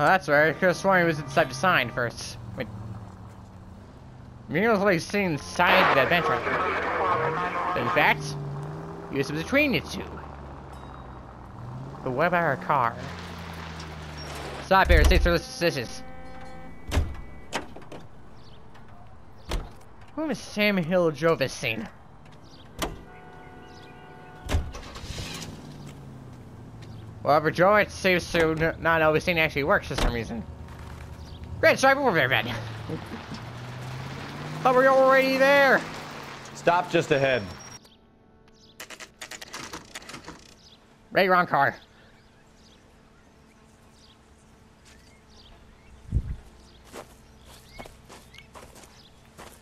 Oh, that's right. I could have sworn he was inside the sign first. Wait. Muriel was like sitting inside that bench right there. But in fact, he was between the two. But what about our car? Stop here, stay suspicious. Who is Sam Hill drove this scene? Well, for Joe, it seems to not know this thing actually works for some reason. Great, sorry, over there, Ben. Thought we were already there. Stop just ahead. Right, wrong car.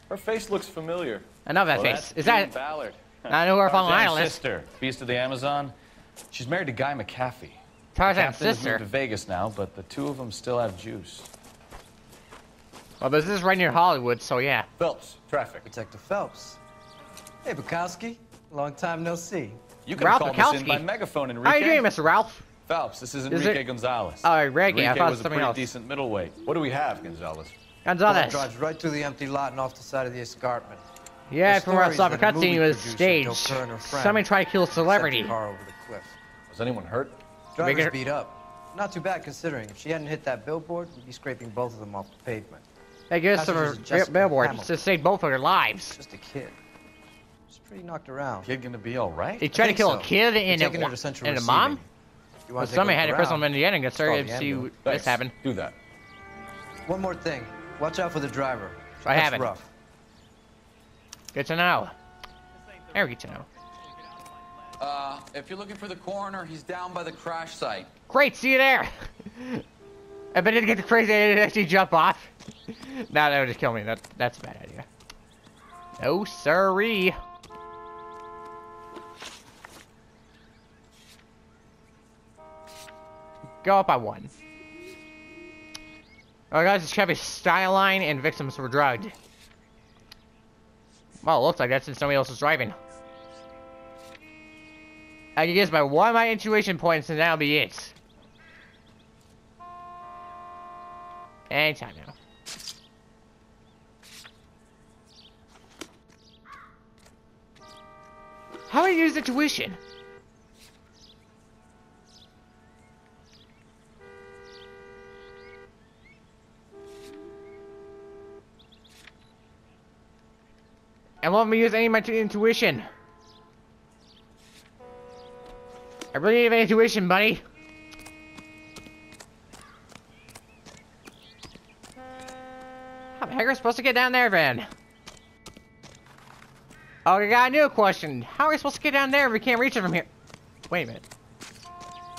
Her face looks familiar. I know that face. Is that Ballard? I know her from Idleness. Sister, Beast of the Amazon. She's married to Guy McAfee. Tarzan's Captain has sister. moved to Vegas now, but the two of them still have juice. Well, this is right near Hollywood, so yeah. Phelps, traffic. Detective Phelps. Hey, Bukowski. Long time no see. You can Ralph call this in Bukowski. by megaphone, Enrique. How you doing, Mr. Ralph? Phelps, this is Is Enrique it- Gonzalez. Oh, Enrique. I thought it was was a something pretty else. decent middleweight. What do we have, Gonzalez? Gonzalez. Drives right through the empty lot and off the side of the escarpment. Yeah, The from where I saw the story is that a cutscene, it movie was producer, staged. Joe Kerr and her friend, Somebody tried to kill a celebrity. Sent the car over the cliff. Was anyone hurt? Driver's Bigger- beat up. Not too bad considering. If she hadn't hit that billboard, we'd be scraping both of them off the pavement. They give us Passengers some are Jessica billboard Hamilton. to save both of their lives. Just a kid. She's pretty knocked around. Kid gonna be all right? They tried to think kill so. a kid We're and taking her to a Central and a mom. Receiving. You Well, want to take somebody a had a look personal around? in the ending. Sorry Call to the see ambulance. this Thanks. happen. Do that. One more thing. Watch out for the driver. I That's haven't. rough. Good to know. Very good to know. If you're looking for the coroner, he's down by the crash site. Great, see you there. I bet it get the crazy to actually jump off. Nah, that would just kill me. That's a bad idea. No siree. Go up by one. Oh, guys, this Chevy Skyline and victims were drugged. Well, it looks like that since somebody else was driving. I can guess by one of my intuition points, and that'll be it. Anytime now. How do you use intuition? I won't use any of my intuition. I really need intuition, buddy. How the heck are we supposed to get down there, then? Oh, I got a new question. How are we supposed to get down there if we can't reach it from here? Wait a minute.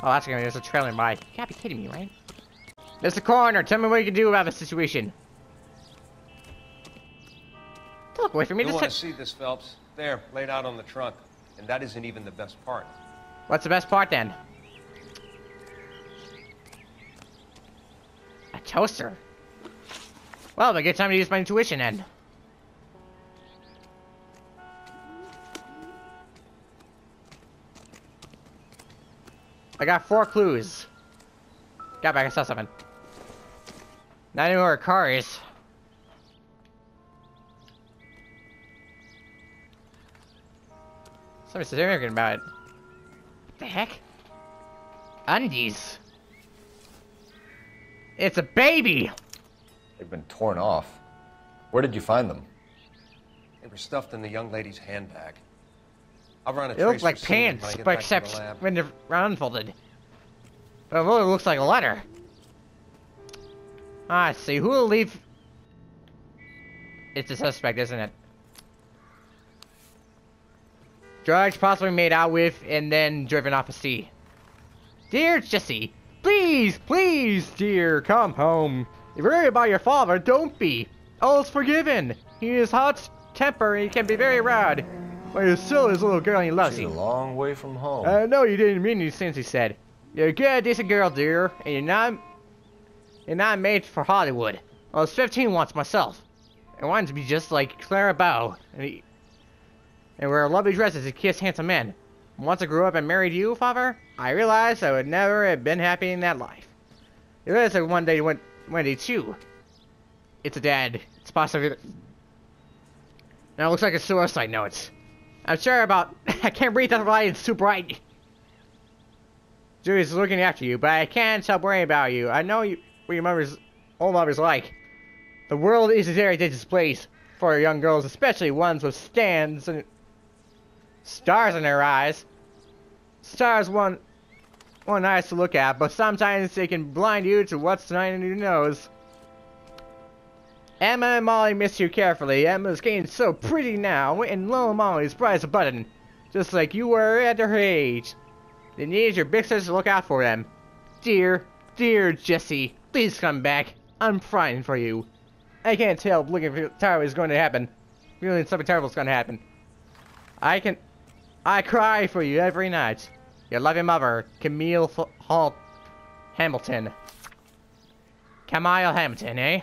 Oh, that's gonna be just a trailing by. You can't be kidding me, right? Mr. Coroner, tell me what you can do about the situation. Don't look away from me. You Just want to see this, Phelps? There, laid out on the trunk. And that isn't even the best part. What's the best part then? A toaster. Well, a good time to use my intuition then. I got 4 clues. Got back, I saw something. Now I know where a car is. Somebody's thinking about it. What the heck? Undies. It's a baby! They've been torn off. Where did you find them? They were stuffed in the young lady's handbag. I'll run a It looks trace like for seeing pants, when I get but back to the except lab. when they're unfolded. But it really looks like a letter. Ah, I see. Who will leave? It's a suspect, isn't it? Drugs possibly made out with and then driven off a sea. Dear Jesse, please, please, dear, come home. If you're worried about your father, don't be. All's forgiven. He is hot-tempered and he can be very rowdy. But he's still his little girl and he loves She's a you. long way from home. I know you didn't mean these things, he said. You're a good, decent girl, dear, and you're not made for Hollywood. I was 15 once myself. I wanted to be just like Clara Bow, and wear lovely dresses and kiss handsome men. Once I grew up and married you, father, I realized I would never have been happy in that life. It is a one day too. It's a dead. It's possibly. Now it looks like a suicide note. I'm sure about. I can't breathe. That's why it's too bright. Julie's looking after you, but I can't stop worrying about you. I know what your old mother's like. The world is a very dangerous place for young girls, especially ones with stars in their eyes. Stars one eyes to look at, but sometimes they can blind you to what's under your nose. Emma and Molly miss you carefully. Emma's getting so pretty now, and little Molly's bright as a button, just like you were at her age. They need your big sisters to look out for them. Dear Jessie, please come back. I'm frightened for you. I can't tell if looking for terrible is going to happen. Really, something terrible is going to happen. I cry for you every night. Your loving mother, Camille Hamilton. Camille Hamilton, eh?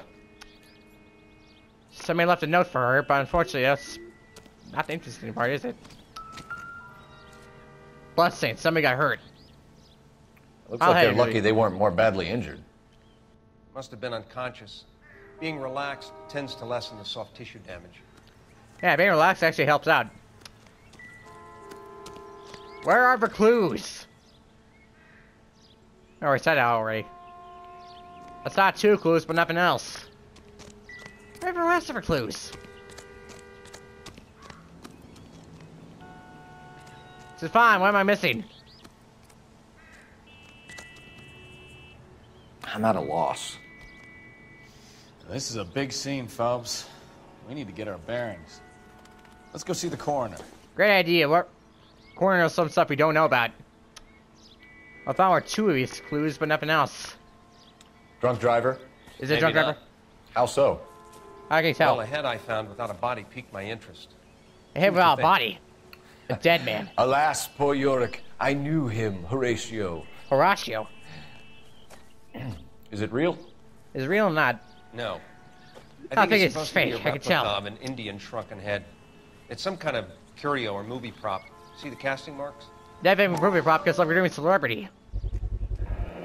Somebody left a note for her, but unfortunately that's not the interesting part, is it? Bloodstains, somebody got hurt. Looks like they're lucky they weren't more badly injured. Must have been unconscious. Being relaxed tends to lessen the soft tissue damage. Yeah, being relaxed actually helps out. Where are the clues? Oh, I said that already. That's not 2 clues, but nothing else. Where are the rest of the clues? This is fine, what am I missing? I'm at a loss. This is a big scene, Phelps. We need to get our bearings. Let's go see the coroner. Great idea. What? Coroner knows some stuff we don't know about. I found 2 of these clues, but nothing else. Drunk driver? Is it drunk driver? How so? How can you tell? Well, a head I found without a body piqued my interest. A head without a body. A dead man. Alas, poor Yorick. I knew him, Horatio. Horatio. Is it real? Is it real or not? No. I think it's supposed fake, to be a I can tell. replica of an Indian shrunken head. It's some kind of curio or movie prop. See the casting marks? That even movie prop because we're doing celebrity.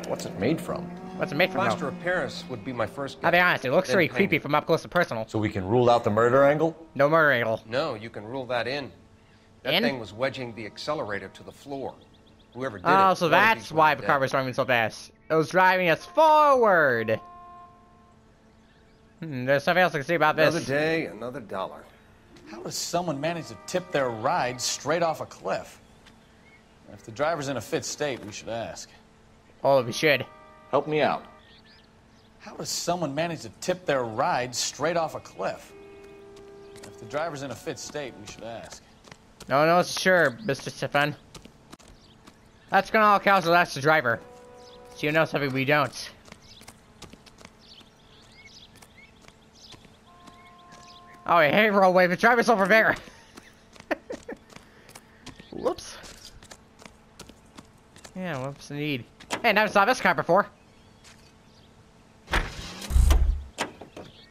What's it made from? What's it made from? Plaster of Paris would be my first guess. I'll be honest, it looks Then very painting. creepy from up close and personal. So we can rule out the murder angle? No murder angle. No, you can rule that in. That In? thing was wedging the accelerator to the floor. Whoever did it. Oh, so one of that's these why were the dead. car was driving so fast. It was driving us forward. There's something else I can say about this. Another day, another dollar. How does someone manage to tip their ride straight off a cliff? If the driver's in a fit state, we should ask. Oh, we should. Help me out. How does someone manage to tip their ride straight off a cliff? If the driver's in a fit state, we should ask. No, sure, Mr. Stefan. That's gonna all count, so that's the driver. So you know something we don't. Oh, hey, roll wave, the driver's over there. Whoops. Yeah, whoops, indeed. Hey, never saw this car before.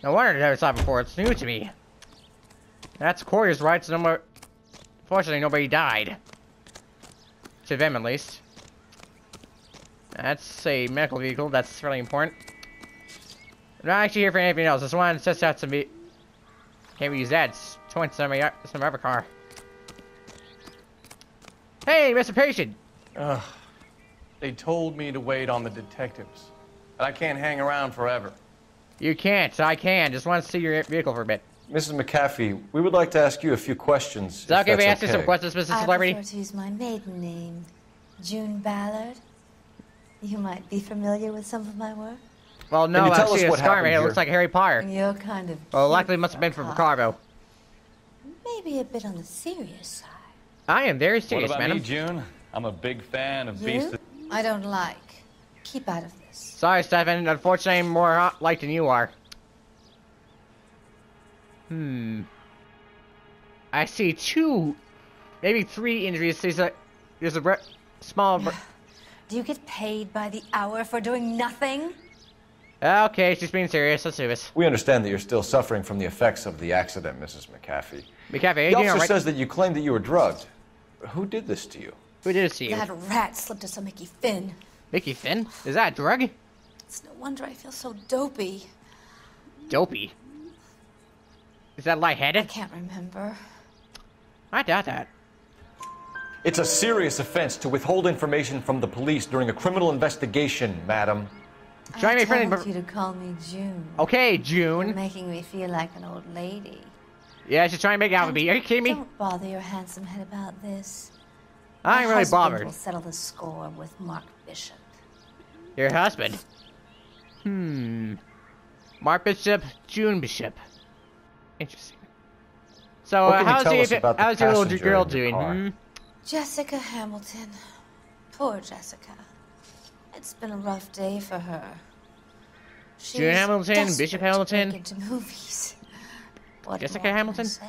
No wonder I never saw it before, it's new to me. That's Courier's right, so fortunately nobody died. To them, at least. That's a medical vehicle, that's really important. I'm not actually here for anything else, this one just has to be... Can't use that, it's towing some other car. Hey, Mr. Patient! They told me to wait on the detectives. But I can't hang around forever. You can't, I can. Just want to see your vehicle for a bit. Mrs. McAfee, we would like to ask you a few questions. Is that okay if we ask you some questions, Mr. I Celebrity? prefer to use my maiden name, June Ballard. You might be familiar with some of my work. Well, no, Can you tell I see us a what scar happened right here. It here? looks like Harry Potter. You're kind of Well, cute likely must have for been a from cop. Ricardo. Maybe a bit on the serious side. I am very What serious, about madam. me, June? I'm a big fan of beasts. You? I don't like. Keep out of this. Sorry, Stefan. Unfortunately, I'm more hot like than you are. I see 2, maybe 3 injuries. There's a small... Do you get paid by the hour for doing nothing? Okay, she's being serious. Let's do this. We understand that you're still suffering from the effects of the accident, Mrs. McAfee. McAfee, The you doing officer alright? says that you claimed that you were drugged. Who did this to you? Who did this to you? That rat slipped us a Mickey Finn. Mickey Finn? Is that a drug? It's no wonder I feel so dopey. Dopey? Is that I lightheaded? can't remember. I doubt that. It's a serious offense to withhold information from the police during a criminal investigation, madam. Try me I friendly, told you to call me June. Okay, You're June. making me feel like an old lady. Yeah, she's trying to make out with me. Are you kidding me? Don't bother your handsome head about this. I ain't My really husband bothered. will settle the score with Mark Bishop. Your husband? Mark Bishop, June Bishop. Interesting. So, What can you how's tell us about the how's your little passenger girl in the doing? car? Jessica Hamilton. Poor Jessica. It's been a rough day for her. She's June Hamilton, desperate Bishop to Hamilton. break into movies. What Jessica more can I Hamilton? say?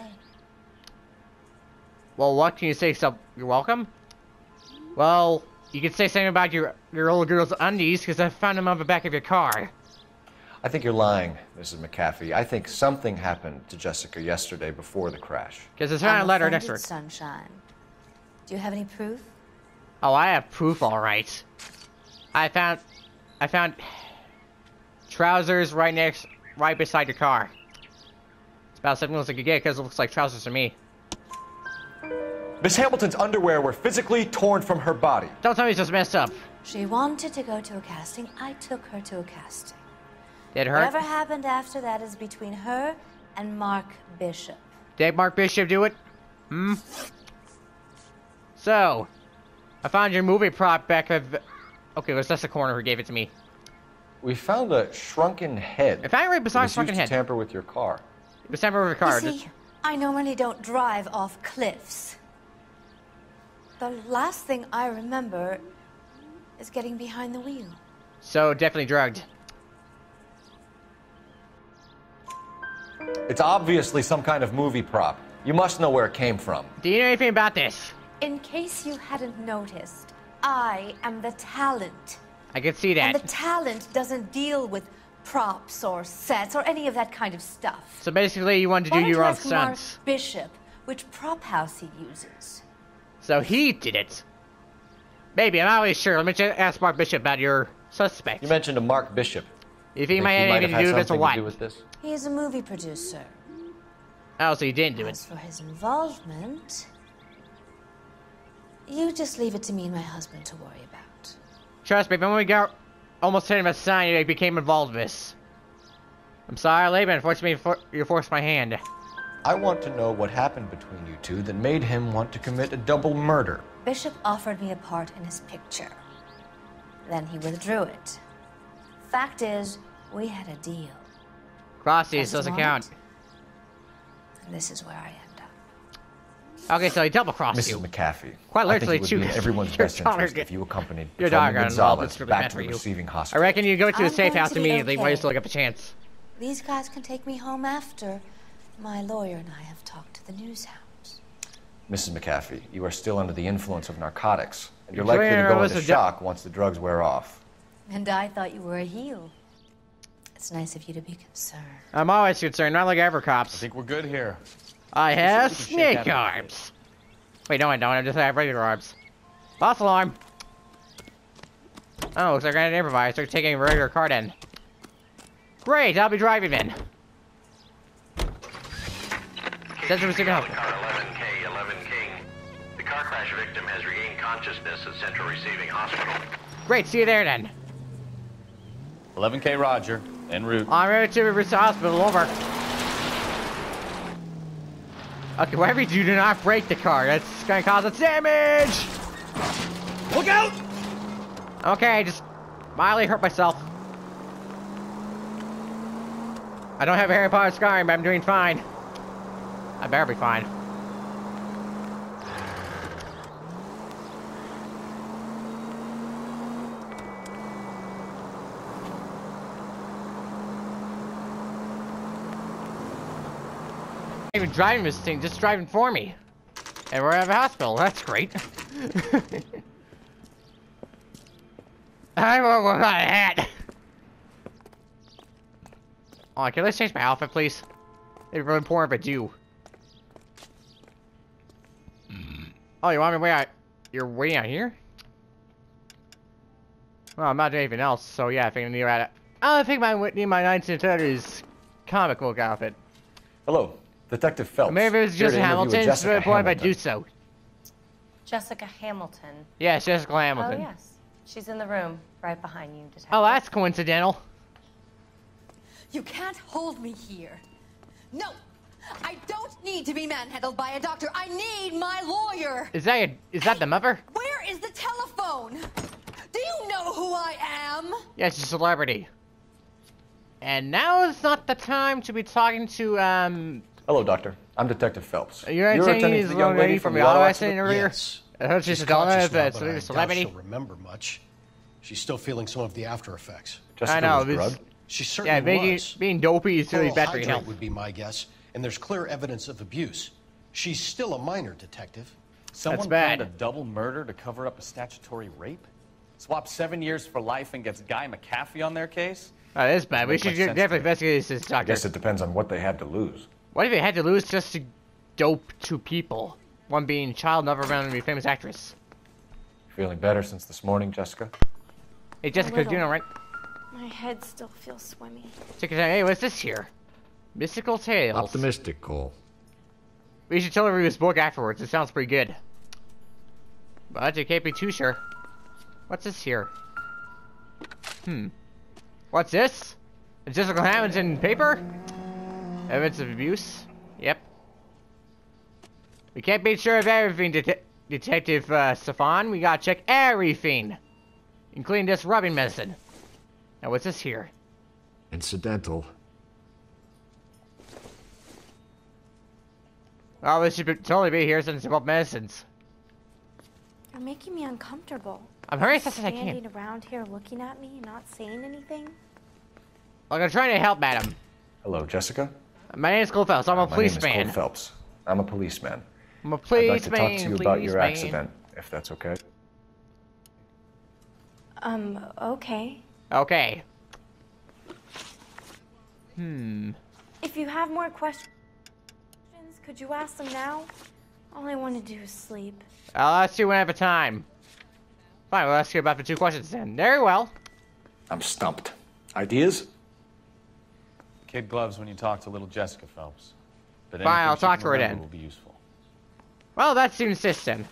Well, what can you say? So, you're welcome? Well, you could say something about your little girl's undies, because I found them on the back of your car. I think you're lying, Mrs. McAfee. I think something happened to Jessica yesterday before the crash. Because it's found a letter next to her. Offended, Sunshine. Do you have any proof? Oh, I have proof, all right. I found trousers right beside your car. It's about 7 minutes I could get because it looks like trousers to me. Miss Hamilton's underwear were physically torn from her body. Don't tell me it's just messed up. She wanted to go to a casting. I took her to a casting. Did it hurt? Whatever happened after that is between her and Mark Bishop. Did Mark Bishop do it? So, I found your movie prop back of... Okay, it was just the corner who gave it to me. We found a shrunken head. I found it right beside It shrunken was used head. to tamper with your car. It was tempered with a car. You see, I normally don't drive off cliffs. The last thing I remember is getting behind the wheel. So, definitely drugged. It's obviously some kind of movie prop. You must know where it came from. Do you know anything about this? In case you hadn't noticed, I am the talent. I can see And the that. talent doesn't deal with props or sets or any of that kind of stuff. So basically, you wanted to Why do don't your you own ask Mark stunts. Bishop which prop house he uses? So he did it. Maybe, I'm not really sure. Let me just ask Mark Bishop about your suspect. You mentioned a Mark Bishop. If he Think might have anything to had do with this or something what. to do with this? He is a movie producer. Oh, so you didn't do it. As for his involvement, you just leave it to me and my husband to worry about. Trust me, when we got almost hit him a sign, I became involved with this. I'm sorry, but unfortunately, you forced my hand. I want to know what happened between you two that made him want to commit a double murder. Bishop offered me a part in his picture. Then he withdrew it. Fact is, we had a deal. Crosses doesn't count. And this is where I end up. Okay, so he double-crossed you. Mrs. McAfee, Quite I think literally, it would too. be in everyone's Your best daughter interest get- if you accompanied Your Patrolman daughter got involved. Gonzalez It's really back bad to for the you. receiving I hospital. reckon you go to a I'm safe going house to be immediately. Why okay. just look up a chance? These guys can take me home after. My lawyer and I have talked to the news hounds. Mrs. McAfee, you are still under the influence of narcotics, and you're Your likely to lawyer go was into a shock once the drugs wear off. And I thought you were a heel. It's nice of you to be concerned. I'm always concerned, not like ever I cops. think we're good here. I have we can shake snake out of arms. Wait, no, I don't. I just have regular arms. False alarm. Oh, looks like I had to improvise. They're taking a regular car then. Great, I'll be driving then. Central Receiving Hospital. Car 11K, 11 King. The car crash victim has regained consciousness at Central Receiving Hospital. Great, see you there then. 11K Roger, en route. En route to the hospital, over. Okay, whatever you do not break the car. That's gonna cause us damage! Look out! Okay, just mildly hurt myself. I don't have a Harry Potter scarring, but I'm doing fine. I better be fine. Even driving this thing, just driving for me. And we're at the hospital, that's great. I won't wear my hat. Oh, can I change my outfit, please? It'd be really important if I do. Oh, you want me to wait out? You're waiting out here? Well, I'm not doing anything else, so yeah, I think I think I need my 1930s comic book outfit. Hello, Detective Phelps. Maybe it was Here just to interview with Hamilton, Jessica so if I Hamilton. do so. Jessica Hamilton. Yes, Jessica Hamilton. Oh, yes. She's in the room, right behind you, Detective. Oh, that's coincidental. You can't hold me here. No! I don't need to be manhandled by a doctor. I need my lawyer. Is that the mother? Where is the telephone? Do you know who I am? Yes, she's a celebrity. And now is not the time to be talking to, Hello, Doctor. I'm Detective Phelps. You're attending to the young lady from the auto accident earlier? Yes. I heard she's a conscious donor, now, but but I a doubt celebrity. she'll remember much. She's still feeling some of the after effects. Jessica I know, was this- drugged. She certainly Yeah, was. being dopey is really Oral bad for your hydrate health. would be my guess, and there's clear evidence of abuse. She's still a minor, Detective. Someone bad. planned a double murder to cover up a statutory rape? Swap 7 years for life and gets Guy McAfee on their case? Oh, that is bad. We Doesn't should make much sense definitely to me. investigate this, I doctor. guess it depends on what they had to lose. What if they had to lose just to dope two people? One being child, another being a famous actress. Feeling better since this morning, Jessica? Hey, Jessica, little. do you know, right? My head still feels swimmy. Check it out. Hey, what's this here? Mystical Tales. Optimistic, Cole. We should tell her this book afterwards. It sounds pretty good. But you can't be too sure. What's this here? What's this? A Jessica Hamilton paper? Evidence of abuse? Yep. We can't be sure of everything, Detective Stefan. We gotta check everything. Including this rubbing medicine. Now what's this here? Incidental. Oh, this should totally be here since it's about medicines. You're making me uncomfortable. I'm hurrying as fast as I Standing can. around here looking at me, not saying anything. Look, I'm trying to help, madam. Hello, Jessica? My name is Cole Phelps. I'm a My name is policeman. Cole Phelps. I'm a policeman. I'm a I'd policeman. like to talk to you about your policeman. accident, if that's okay. Okay. Okay. If you have more questions, could you ask them now? All I want to do is sleep. I'll ask you one at a time. Fine, we'll ask you about the two questions then. Very well. I'm stumped. Ideas? Kid gloves when you talk to little Jessica Phelps. But Fine, anything I'll she talk can to her remember then. will be useful. Well, that's the system.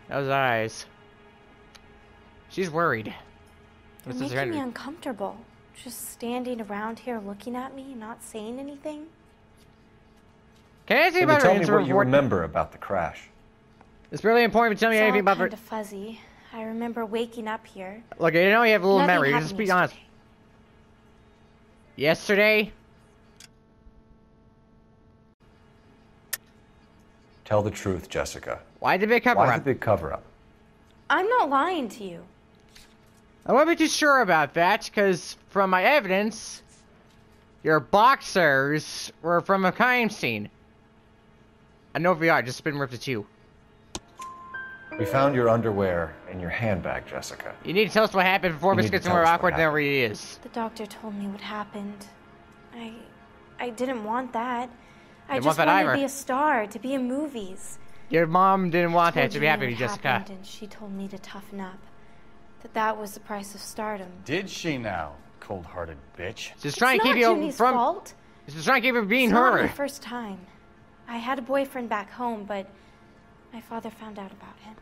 Those eyes. She's worried. You're Mrs. making Henry. me uncomfortable. Just standing around here looking at me, not saying anything. Can I ask you Can you about her tell me incident what you report? remember about the crash? It's really important to tell me It's all anything about her. kind of fuzzy. I remember waking up here. Look, you know you have a little Nothing memory. Just happened be honest. Yesterday? Tell the truth, Jessica. Why the big cover Why up? the big cover-up? I'm not lying to you. I won't be too sure about that, because from my evidence, your boxers were from a crime scene. I know VR, just been ripped at you. We found your underwear in your handbag, Jessica. You need to tell us what happened before You this need to gets tell more us what awkward than it happened. really is. The doctor told me what happened. I didn't want that. I Didn't want just that wanted either. to be a star, to be in movies. Your mom didn't want that Told to you be happy, when it Jessica. happened, and she told me to toughen up. That was the price of stardom. Did she now, cold-hearted bitch? Just trying to keep It's you not Junie's from. fault. Just trying to keep you from being It's not my her. first time. I had a boyfriend back home, but my father found out about him.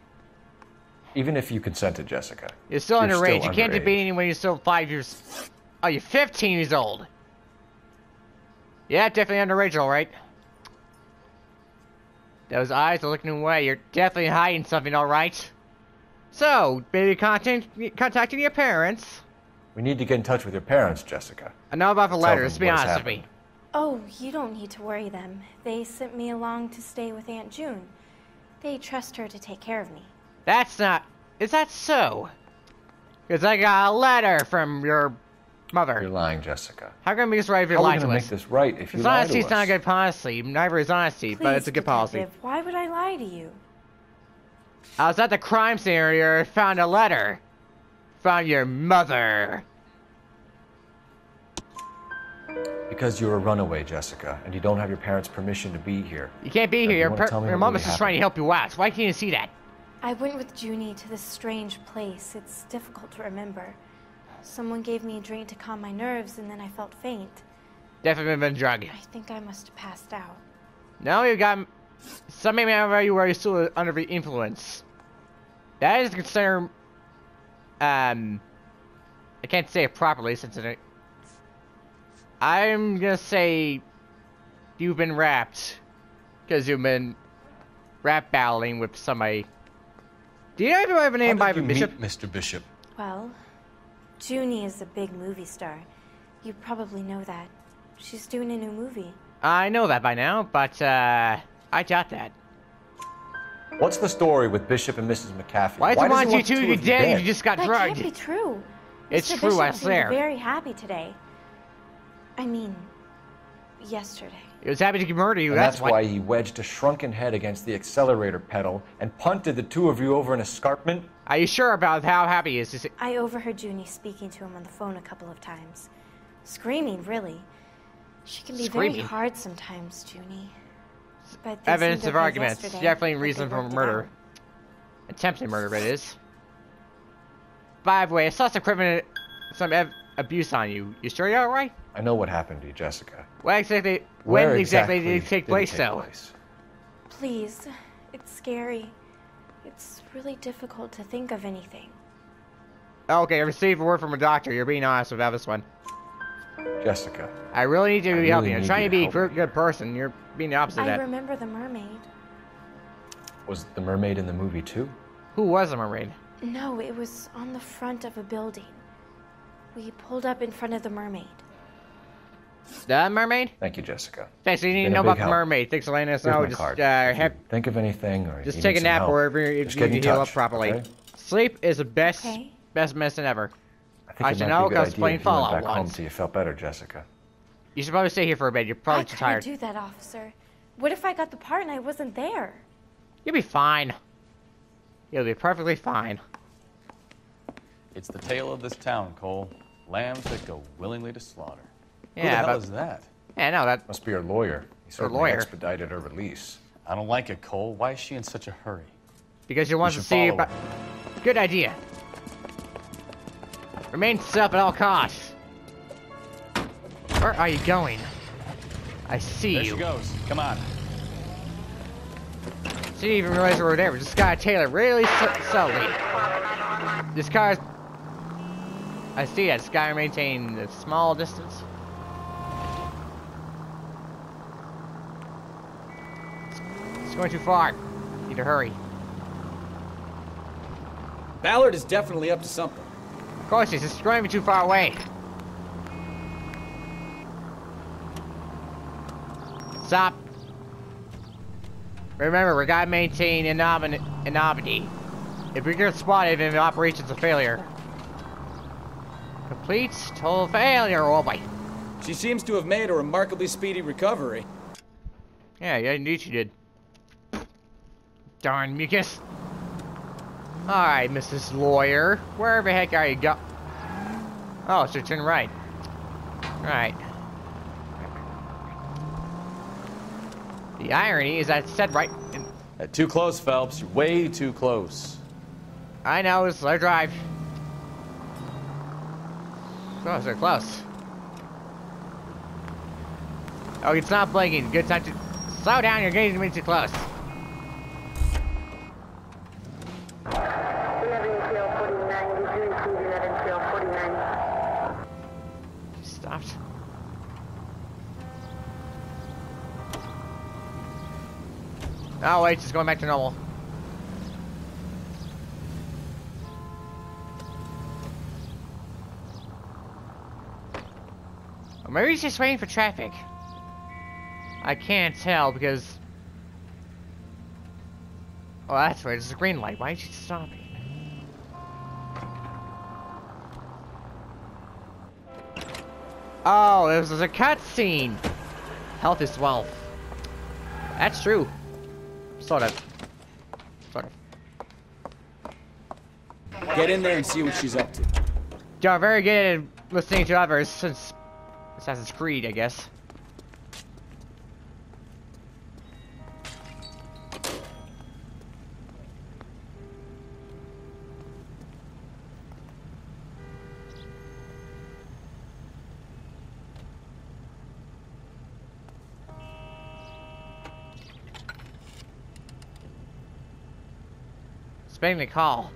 Even if you consented, Jessica. You're still You're underage. still You can't underage. debate anyone when you're still 5 years. Oh, you're 15 years old. Yeah, definitely underage, all right. Those eyes are looking away. You're definitely hiding something, all right. So, maybe contacting your parents. We need to get in touch with your parents, Jessica. I know about the Tell letters. them Be what has honest with me. happened. Oh, you don't need to worry them. They sent me along to stay with Aunt June. They trust her to take care of me. That's not. Is that so? Because I got a letter from your mother. You're lying, Jessica. How can we just write if you How are we lie going to to make us? this right if you Because lie honesty to is not a us? good policy. Neither is honesty, but it's a good policy. Detective, why would I lie to you? I was at the crime scene earlier and found a letter. Found your mother. Because you're a runaway, Jessica, and you don't have your parents' permission to be here. You can't be Now, here. you wanna tell me Your what mom really is just trying to help you out. Why can't you see that? I went with Junie to this strange place. It's difficult to remember. Someone gave me a drink to calm my nerves, and then I felt faint. Definitely been a drug. I think I must have passed out. No, you got some member you were still under the influence. That is considered. I can't say it properly since it. I'm gonna say you've been wrapped because you've been rap battling with somebody. Do you ever have a name by Bishop? Mr. Bishop. Well, Junie is a big movie star. You probably know that. She's doing a new movie. I know that by now, but I doubt that. What's the story with Bishop and Mrs. McAfee? Why does he want you the two to? You of dead? dead? You just got That drugged. can't be true. It's Mr. true, I Bishop swear. seemed very happy today. I mean, yesterday. He was happy to murder you. And That's why he wedged a shrunken head against the accelerator pedal and punted the two of you over an escarpment? Are you sure about how happy he is? I overheard Junie speaking to him on the phone a couple of times. Screaming, really. She can be very hard sometimes, Junie. But evidence of okay arguments. yesterday, Definitely but reason they for worked it murder. out. Attempted murder, it is. By the way, I saw some abuse on you. You sure you're alright? I know what happened to you, Jessica. When exactly did it take place, though? Please, it's scary. It's really difficult to think of anything. Okay, I received a word from a doctor. You're being honest about this one. Jessica. I really need to be helping you. I'm need trying you to be to a help me. good person. You're being the opposite of I that. remember the mermaid. Was the mermaid in the movie too? Who was the mermaid? No, it was on the front of a building. We pulled up in front of the mermaid. The mermaid? Thank you, Jessica. Thanks, you need to Been a know big about the help. mermaid. Thanks for letting us Here's know. my Just, card. If you have, think of anything or just you take a need some nap help, wherever you just need get to in heal touch, up properly. okay? Sleep is the best Okay. medicine ever. I think it should might know be a good because idea playing if you went Fallout back home once. till you felt better, Jessica. You should probably stay here for a bit. You're probably I too couldn't tired. do that, officer. What if I got the part and I wasn't there? You'll be fine. You'll be perfectly fine. It's the tale of this town, Cole. Lambs that go willingly to slaughter. Who Yeah, the hell but- is that? Yeah, no, that Must be her lawyer. He certainly lawyer. expedited her release. I don't like it, Cole. Why is she in such a hurry? because you want to should see follow about. Good idea. Remain still at all costs. Where are you going? I see There you. she goes. Come on. She didn't even realize we were there. We just gotta tail it really subtly. This car's. I see it. This guy maintained a small distance. It's going too far. Need to hurry. Ballard is definitely up to something. Of course, he's just going too far away. Stop. Remember, we gotta maintain anonymity. If we get spotted, then the operation's a failure. Complete total failure, oh boy. She seems to have made a remarkably speedy recovery. Yeah, indeed she did. Darn mucus. Alright, Mrs. Lawyer. Where the heck are you go? Oh, so turn right. Right. The irony is that it said right. Too close, Phelps. You're way too close. I know, it's slow drive. Closer, close. Oh, it's not blinking. Good time to slow down. You're getting way too close. Stopped. Oh wait, it's going back to normal. Or maybe he's just waiting for traffic. I can't tell because... Oh, that's right, it's a green light. Why is she stopping? Oh, it was a cutscene. Health is wealth. That's true. Sort of. Sort of. Get in there and see what she's up to. You're very good at listening to others since Assassin's Creed, I guess. Expecting the call.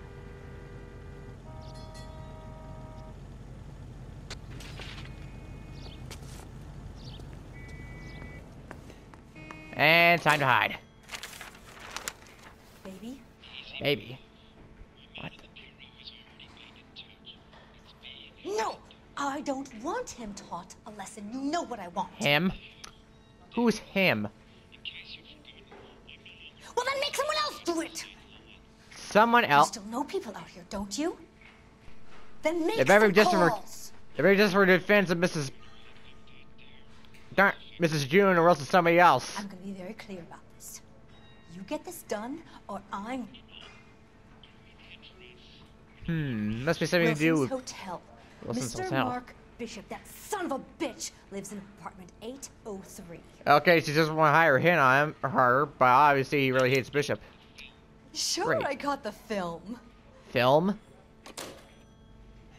And time to hide. Baby? Baby. What? No! I don't want him taught a lesson. You know what I want. Him? Who's him? Well, then make someone else do it! Someone else? You still know people out here, don't you? Then make If ever some just calls. if ever just for defense of Mrs. Darn, Mrs. June, or else it's somebody else. I'm gonna be very clear about this. You get this done, or I'm... Must be something to do with Hotel. Wilson's Mr. Hotel. Mark Bishop, that son of a bitch, lives in apartment 803. Okay, she just want to hire a hit on him, her, but obviously he really hates Bishop. Sure, Great. I caught the film. Film?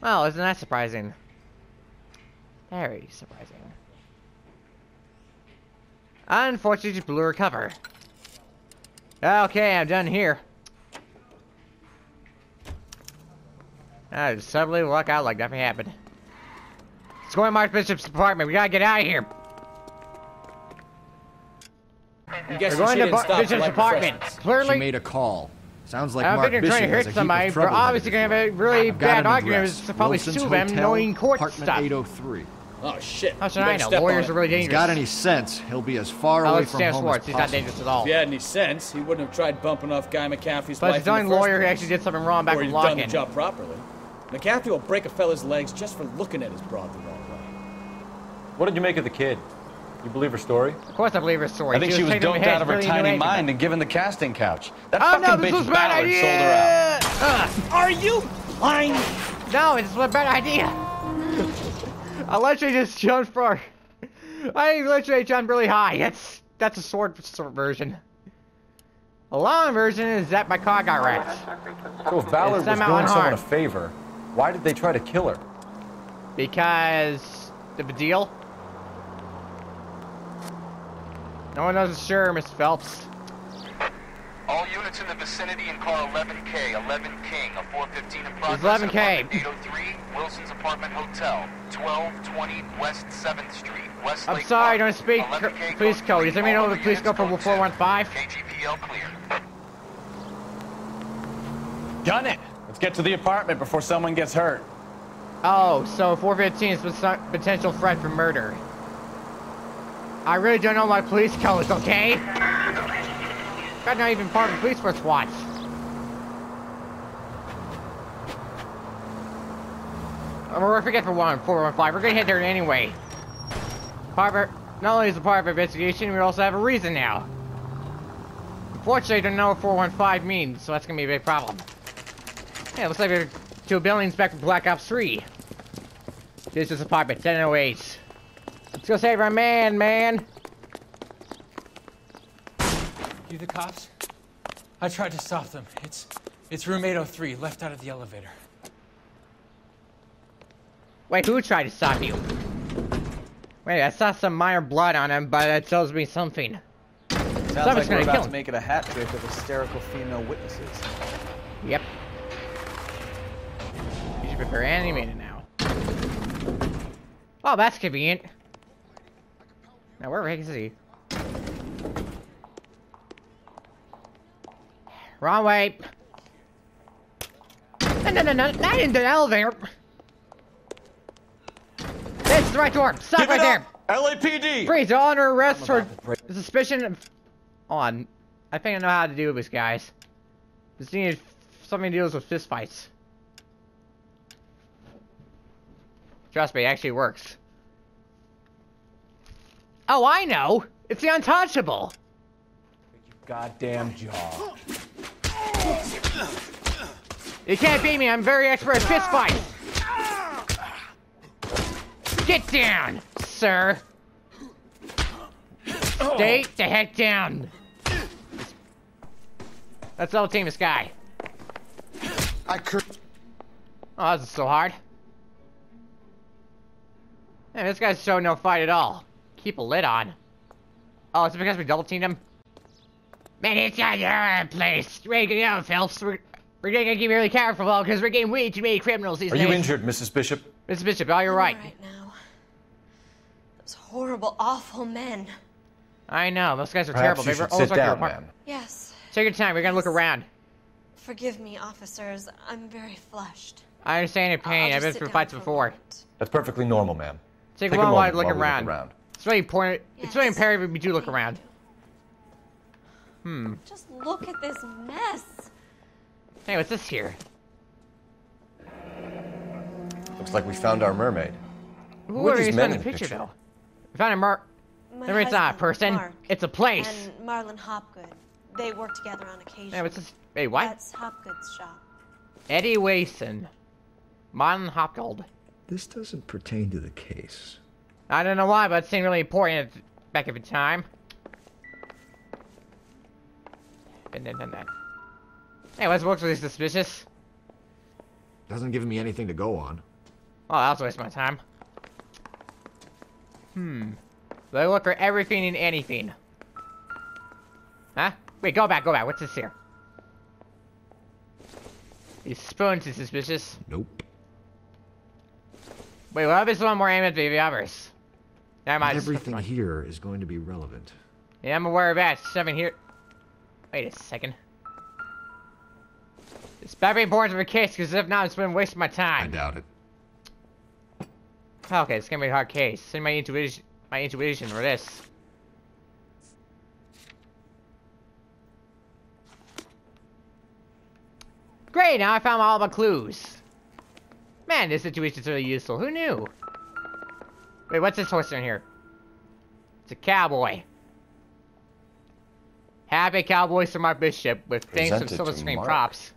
Well, isn't that surprising? Very surprising. Unfortunately, just blew her cover. Okay, I'm done here. Suddenly luck out like nothing happened. Let's go to Mark Bishop's apartment. We gotta get out of here. I'm We're guessing going she to didn't stop Bishop's like apartment. She Clearly, made a call. Sounds like I don't Mark think they're trying Bishop to has hurt a heap somebody. of We're trouble obviously ahead gonna of have a really I've got bad an argument. address. It's probably Wilson's sue them, Hotel, knowing court apartment stuff. 803. Oh, shit. How should You I better know? step on Lawyers it. are really If he's dangerous. got any sense, he'll be as far Oh, away it's from Stan home Schwartz. as He's not possible. dangerous at all. If he had any sense, he wouldn't have tried bumping off Guy McCaffrey's But life it's the in only the first lawyer who place. actually did something wrong back Or from he'd done the Lock-In. job properly. McCaffrey will break a fella's legs just for looking at his broad the wrong way. What did you make of the kid? You believe her story? Of course I believe her story. I think she was taken in the doped head, out of her really knew tiny anything. mind and given the casting couch. That Oh no, fucking this was bitch a bad Ballard idea! sold her out. Are you lying? No, it's a bad idea. I literally just jumped for. I literally jumped really high. That's a sword version. A long version is that my car got wrecked. So if Ballard was doing somehow someone a unharmed. favor, why did they try to kill her? Because the deal. No one knows for sure, Mr. Phelps. All units in the vicinity in car 11K, 11 King, a 415 in progress. 11K. Apartment 803, Wilson's Apartment Hotel, 1220 West 7th Street, West I'm Lake sorry, I Park. don't speak 11K police code. Does that mean all know the other police units code for code 415? KGPL clear. Done it. Let's get to the apartment before someone gets hurt. Oh, so 415 is potential threat for murder. I really don't know my police codes, okay? I'm not even part of the police force watch. We're forget for 415. We're gonna head there anyway. Not only is it part of investigation, we also have a reason now. Unfortunately, I don't know what 415 means, so that's gonna be a big problem. Yeah, looks like we're 2 buildings back from Black Ops 3. This is apartment 1008. Let's go save our man. You the cops? I tried to stop them. It's room 803, left out of the elevator. Wait, who tried to stop you? Wait, I saw some minor blood on him, but that tells me something. Sounds Someone's like we're gonna about kill to him. make it a hat trick of hysterical female witnesses. Yep. You should prepare animated now. Oh, that's convenient. Now, where the heck is he? Wrong way. No, not in the elevator. This is the right door. Stop right there. LAPD! Freeze, all under arrest for suspicion of... On. I think I know how to do this, guys. This needed something to do with fistfights. Trust me, it actually works. Oh, I know! It's the untouchable! Goddamn jaw. You can't beat me, I'm very expert at fistfights! Get down, sir! Stay the heck down! Let's all team this guy. Oh, this is so hard. Man, this guy's showing no fight at all. Keep a lid on. Oh, is it because we double teamed him? Man, it's on your place. Ready to go, Phelps. We're gonna keep really careful, though, because we're getting way too many criminals these Are days. you injured, Mrs. Bishop? Mrs. Bishop, oh, you're right. Right now. Those horrible, awful men. I know, those guys are Perhaps terrible. you They were should almost sit like your down, apartment. ma'am. Yes. Take your time, we're gonna look around. Forgive me, officers. I'm very flushed. I understand your pain. I'll I've been just through sit down fights for a before. moment. That's perfectly normal, ma'am. Take a moment while I look while we around. It's really important. It's really imperative we do look around. Just look at this mess. Hey, what's this here? Looks like we found our mermaid. Who are these men in the picture, though? We found a My Remember, it's not a husband, person. Mark, It's a place. And Marlon Hopgood. They work together on occasion. Hey, what's this? Hey, what? That's Hopgood's shop. Eddie Wason. Marlon Hopgold. This doesn't pertain to the case. I don't know why, but it seemed really important back at the time. Been there, done that. Hey, what's looks really suspicious? Doesn't give me anything to go on. Oh, that was a waste of my time. They look for everything and anything. Huh? Wait, go back. What's this here? These spoons is suspicious. Nope. Wait, what if it's one more aim than the others? Never mind. Everything here is going to be relevant. Yeah, I'm aware of that. Something here. Wait a second. It's very important for the case, because if not, it's been wasting my time. I doubt it. Okay, it's gonna be a hard case. Send my intuition for this. Great, now I found all my clues. Man, this situation's really useful. Who knew? Wait, what's this horse in here? It's a cowboy. Happy Cowboys from Mark Bishop with things from Presented silver to screen Mark. props.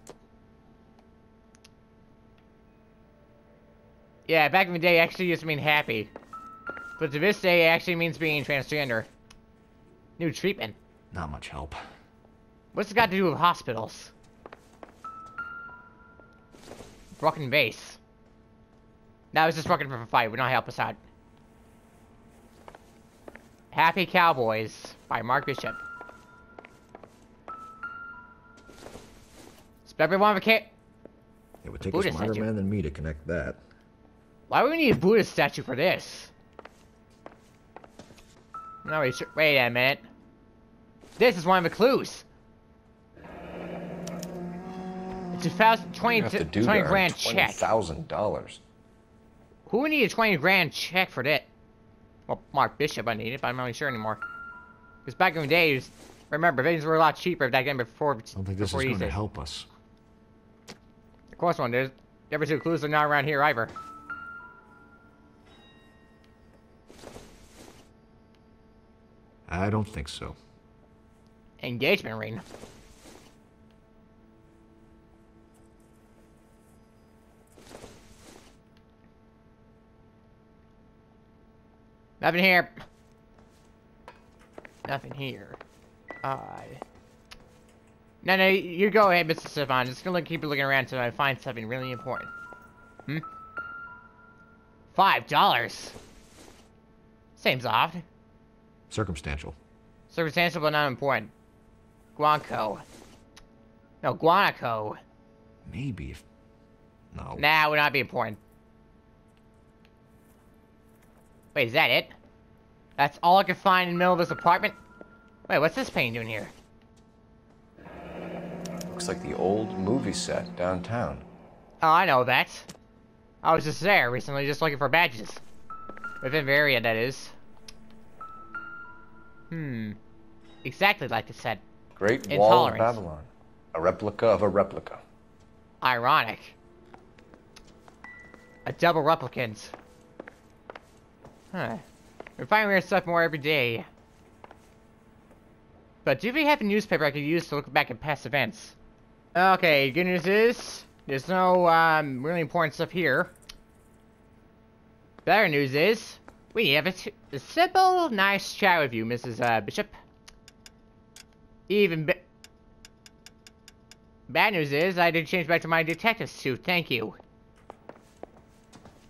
Yeah, back in the day, it actually used to mean happy. But to this day, it actually means being transgender. New treatment. Not much help. What's it got to do with hospitals? Broken vase. No, I was just working for a fight. Would not help us out. Happy Cowboys by Mark Bishop. Spare one of a It would take Buddha a smarter statue. man than me to connect that. Why would we need a Buddha statue for this? No, wait a minute. This is one of the clues. It's a 20 grand check. $20,000. Who would need a 20 grand check for that? Well, Mark Bishop, I need it, but I'm not really sure anymore. Because back in the days, remember, things were a lot cheaper back then before. I don't think this is going to help us. Of course, one. There's the other two clues are not around here either. I don't think so. Engagement ring. Nothing here. Nothing here. No, you go ahead, Mr. Savant. Just gonna keep looking around until I find something really important. $5. Seems odd. Circumstantial. Circumstantial, but not important. Guanco. No, Guanaco. Maybe if... No. Nah, would not be important. Wait, is that it? That's all I could find in the middle of this apartment? Wait, what's this painting doing here? Looks like the old movie set downtown. Oh, I know that. I was just there recently, just looking for badges. Within the area, that is. Exactly like the set. Great Wall of Intolerance. Babylon. A replica of a replica. Ironic. A double replicant. Huh. We're finding weird stuff more every day. But do we have a newspaper I could use to look back at past events? Okay, good news is, there's no, really important stuff here. Better news is, we have a simple, nice chat with you, Mrs. Bishop. Bad news is, I did change back to my detective suit, thank you.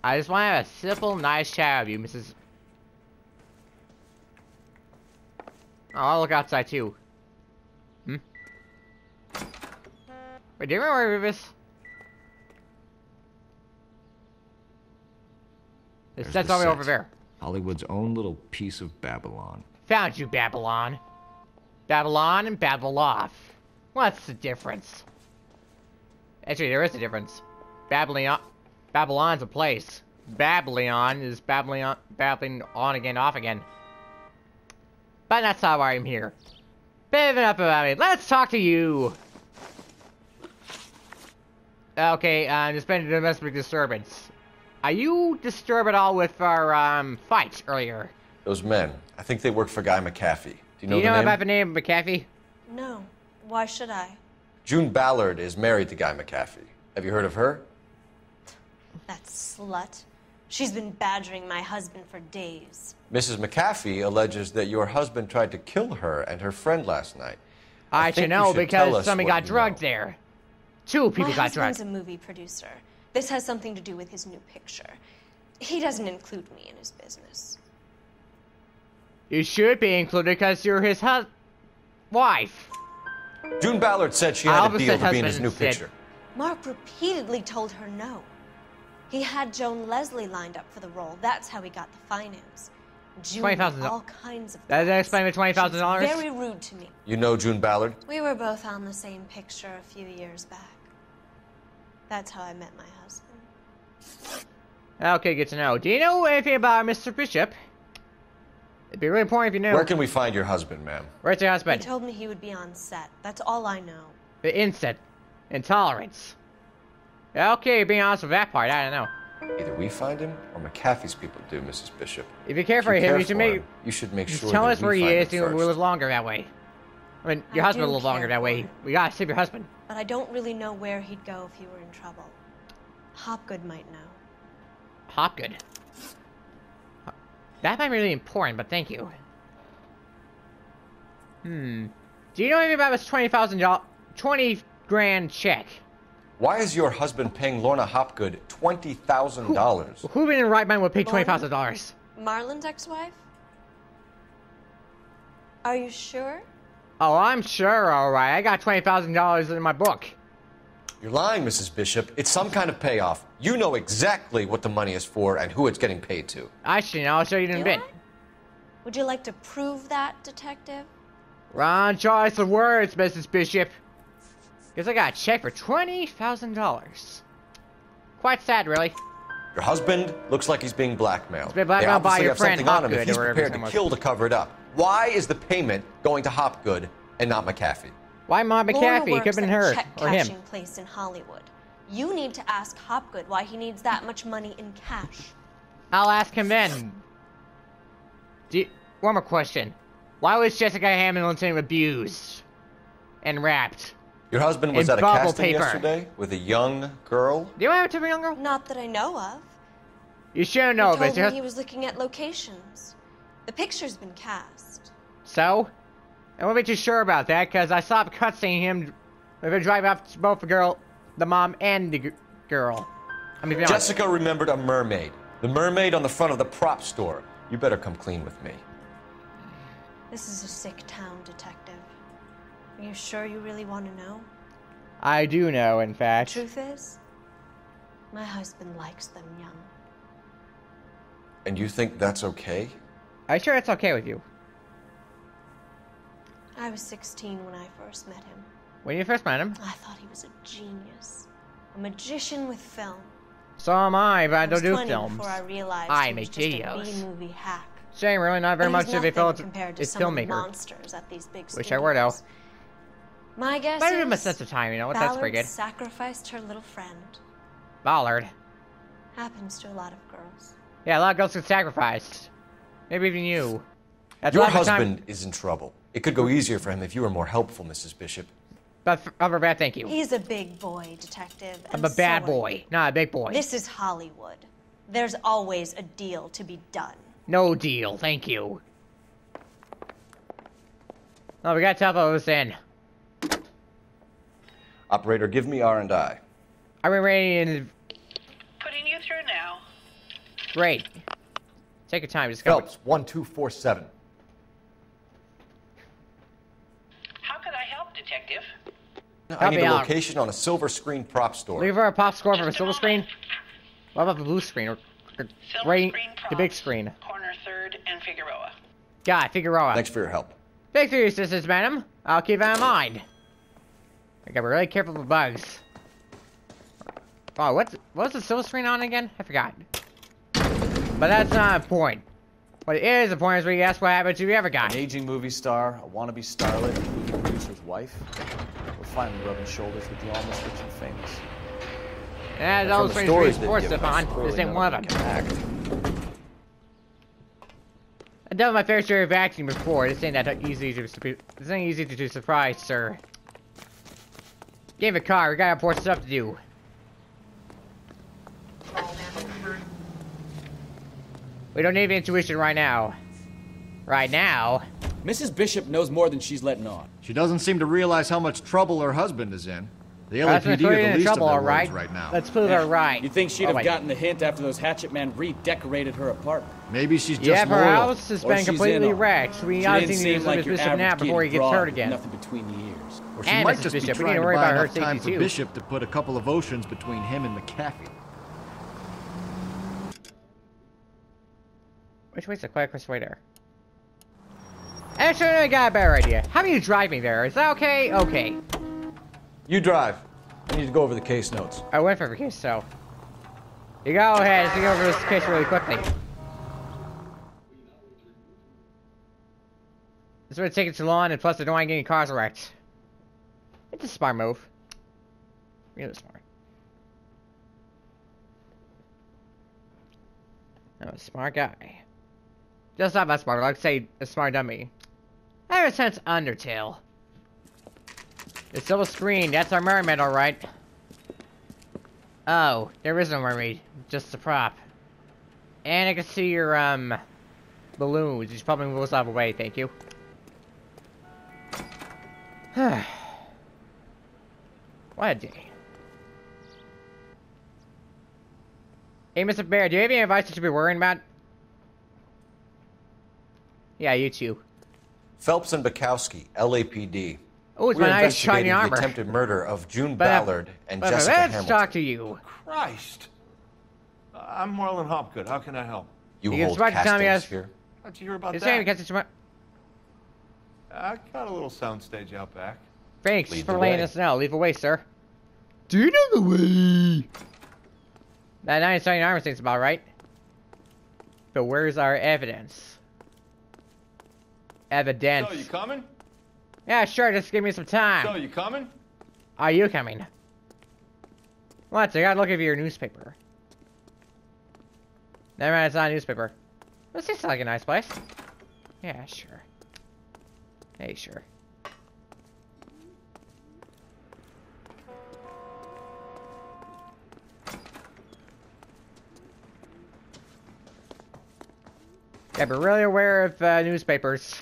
I just want to have a simple, nice chat with you, Mrs. Oh, I'll look outside too. Wait, do you remember where this? It says all the way over there. Hollywood's own little piece of Babylon. Found you, Babylon. Babylon and Babeloff. What's the difference? Actually, there is a difference. Babylon's a place. Babylon is babbling on again, off again. But that's not why I'm here. Bit enough about it. Let's talk to you. Okay, there's been a domestic disturbance. Are you disturbed at all with our fight earlier? Those men, I think they work for Guy McAfee. Do you know Do you the know name? about the name of McAfee? No. Why should I? June Ballard is married to Guy McAfee. Have you heard of her? That slut. She's been badgering my husband for days. Mrs. McAfee alleges that your husband tried to kill her and her friend last night. I should think you know should tell because us somebody what got you drugged know. there. Two people My got drugged. husband's a movie producer. This has something to do with his new picture. He doesn't include me in his business. You should be included because you're his wife. June Ballard said she I had a almost deal said to be in his husband new instead. picture. Mark repeatedly told her no. He had Joan Leslie lined up for the role. That's how he got the finance. June $20,000. all kinds of Does that explain the $20,000? She's very rude to me. You know June Ballard? We were both on the same picture a few years back. That's how I met my husband. Okay, good to know. Do you know anything about Mr. Bishop? It'd be really important if you knew. Where can we find your husband, ma'am? Where's your He husband? told me he would be on set. That's all I know. The insect. Intolerance. Okay, being honest with that part, I don't know. Either we find him or McAfee's people do, Mrs. Bishop. If you care for If him, care you should for make... him, you should make just sure tell that us we where he find is, him and we'll first. live longer that way. I mean, your I husband do will live longer care that for way. him. We gotta save your husband. But I don't really know where he'd go if he were in trouble. Hopgood might know. Hopgood. That might be really important, but thank you. Do you know anything about this $20 grand check? Why is your husband paying Lorna Hopgood $20,000? Who in the right mind would pay $20,000? Marlon's ex-wife? Are you sure? Oh, I'm sure, alright. I got $20,000 in my book. You're lying, Mrs. Bishop. It's some kind of payoff. You know exactly what the money is for and who it's getting paid to. I should know. I'll show you in a bit. Would you like to prove that, detective? Wrong choice of words, Mrs. Bishop. Guess I got a check for $20,000. Quite sad, really. Your husband looks like he's being blackmailed. He's been blackmailed They by obviously your have friend something on him if Hopgood he's or whatever prepared his name to was. kill to cover it up. Why is the payment going to Hopgood and not McAfee? Why Mom Laura McAfee? It works could have been at her a check or him. cashing place in Hollywood. You need to ask Hopgood why he needs that much money in cash. I'll ask him then. One more question. Why was Jessica Hamilton abused and wrapped? Your husband was in at a bubble casting paper. yesterday with a young girl? Do you have a young girl? Not that I know of. You should know He told this. me he was looking at locations. The picture's been cast. So? I wasn't too sure about that because I stopped cutscening him with a drive up to both the mom and the girl. I mean, Jessica remembered a mermaid. The mermaid on the front of the prop store. You better come clean with me. This is a sick town, detective. Are you sure you really want to know? I do know, in fact. Truth is, my husband likes them young. And you think that's okay? Are you sure it's okay with you? I was 16 when I first met him. When you first met him? I thought he was a genius. A magician with film. So am I, but I I was don't do 20 films. before I realized I he make was just videos. a B-movie hack. Shame, really, not very But much he's of a nothing film compared to is some of the filmmaker. monsters at these big Wish I were, though. studios. My guess Better give him a is sense of time, you know what? That's pretty Ballard good. sacrificed her little friend. Ballard. Happens to a lot of girls. Yeah, a lot of girls get sacrificed. Maybe even you. That's Your a lot of husband time. is in trouble. It could go easier for him if you were more helpful, Mrs. Bishop. But other bad, thank you. He's a big boy, detective. I'm and a bad so are boy, you. not a big boy. This is Hollywood. There's always a deal to be done. No deal, thank you. Oh, we got telephones in. Operator, give me R&I. Are we ready? Putting you through now. Great. Take your time, just go. Phelps, 1247. How could I help, Detective? I need a location on a silver screen prop store. Leave her a pop score from a silver screen? What about the blue screen? Or gray, the big screen? Corner 3rd and Figueroa. Got it, Figueroa. Thanks for your help. Thanks for your assistance, madam. I'll keep that in mind. I gotta be really careful with bugs. Oh, what was the silver screen on again? I forgot. But that's not important. What is important is we ask what happened to the other guy. An aging movie star, a wannabe starlet, a movie producer's wife. We're finally rubbing shoulders with the almost rich and famous. And those things reinforced Stefan. This ain't one of them. I've done my fair share of acting before. This ain't that easy to surprise, sir. Give a car. We got important stuff to do. We don't need intuition right now. Right now? Mrs. Bishop knows more than she's letting on. She doesn't seem to realize how much trouble her husband is in. The LAPD are the least of their worries right now. Let's prove her right. You think she'd have gotten the hint after those hatchet men redecorated her apartment? Maybe she's just loyal. loyal. Her house has been completely wrecked. We obviously need to Mrs. Bishop now before he gets hurt again. Nothing between the ears. Or she might just be trying to buy enough time for Bishop to put a couple of oceans between him and McAfee. Which way's the quickest way there? Actually, I got a better idea. How about you drive me there? Is that okay? Okay. You drive. I need to go over the case notes. I went for the case, so. You go ahead. Let's go over this case really quickly. This would take it too long, and plus, I don't want getting cars wrecked. It's a smart move. Really smart. I'm a smart guy. Just not that smart, like say a smart dummy. Ever since Undertale. The silver screen, that's our mermaid, alright. Oh, there is no mermaid, just a prop. And I can see your, balloons. You should probably move those out of the way, thank you. What a day. Hey, Mr. Bear, do you have any advice you should be worrying about? Yeah, you too. Phelps and Bukowski, LAPD. Oh, it's my nice shiny armor. The attempted murder of June Ballard and Jessica Hamilton. Let's talk to you. Christ. I'm Marlon Hopgood. How can I help? You hold castings here? How'd you hear about that? I got a little soundstage out back. Thanks for letting us know. Leave away, sir. Lead the way. That nice shiny armor thing's about right. But where's our evidence? Evidence. So, you coming? Yeah, sure, just give me some time. So, you coming? Are you coming? What? I gotta look at your newspaper. Never mind, it's not a newspaper. This seems like a nice place. Yeah, sure. Hey, sure. Yeah, but really aware of newspapers.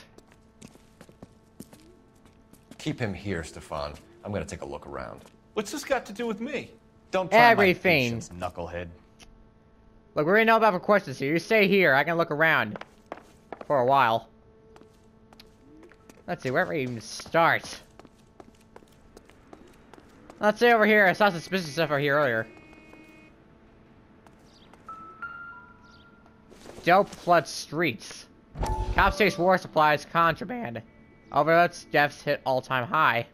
Keep him here, Stefan. I'm gonna take a look around. What's this got to do with me? Don't try everything. My patience, knucklehead. Look, we're in no about for questions here. You stay here. I can look around for a while. Let's see, where do we even start? Let's see over here. I saw suspicious stuff over here earlier. Dope floods streets. Cops chase war supplies contraband. Overdose deaths hit all-time high.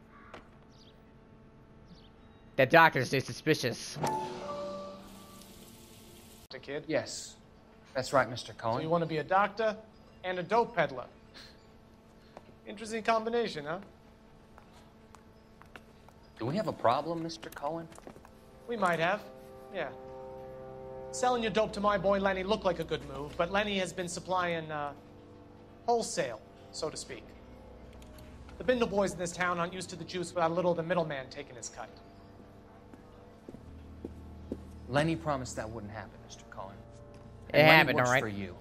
The doctors stay suspicious. The kid? Yes. That's right, Mr. Cohen. So you want to be a doctor and a dope peddler? Interesting combination, huh? Do we have a problem, Mr. Cohen? We might have, yeah. Selling your dope to my boy Lenny looked like a good move, but Lenny has been supplying, wholesale, so to speak. The Bindle boys in this town aren't used to the juice without a little of the middleman taking his cut. Lenny promised that wouldn't happen, Mr. Cohen. It happened, all right. For you.